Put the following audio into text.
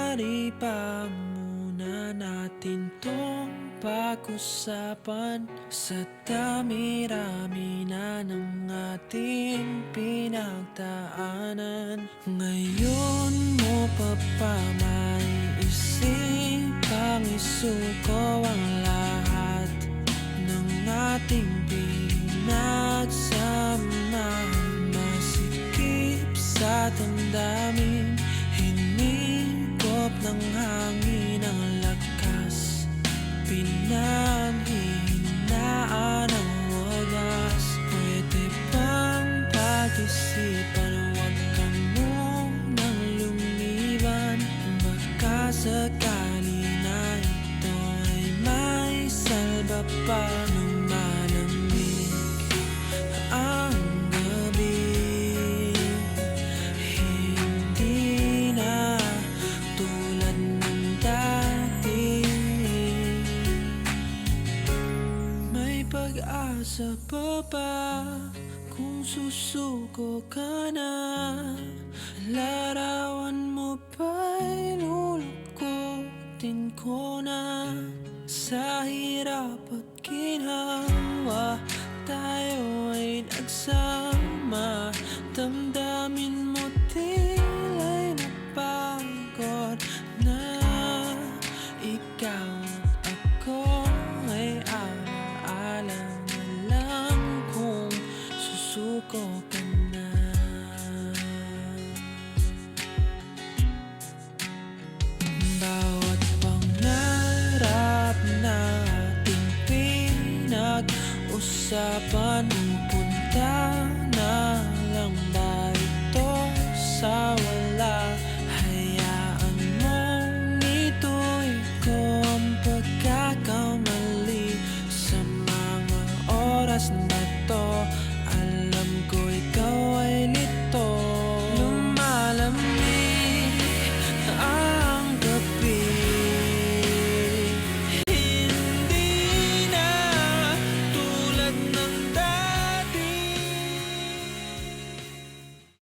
maaari pa muna natin tong pag-usapan? Sa dami-rami na ng ating pinagdaanan, ngayon mo pa ba maiisipang isuko ang lahat ng ating pinagsamahan? Masikip sa damdamin, hinigop ng hangin ang lakas, pinanghihinaan ang wagas. Pwede bang pag-isipan, huwag ka munang lumiban? Baka sakali na ito ay may salba pa ng malamig ang gabi. Hindi na tulad ng dati. May pag-asa pa ba kung susuko ka na? Larawan mo ba'y lulukutin ko na? Sa hirap at ginhawa, tayo ay nagsama. Damdamin mo tila'y napagod na. Ikaw at ako ay alaala na lang kung susuko ka na. Bawat pangarap na ating pinag-usapan,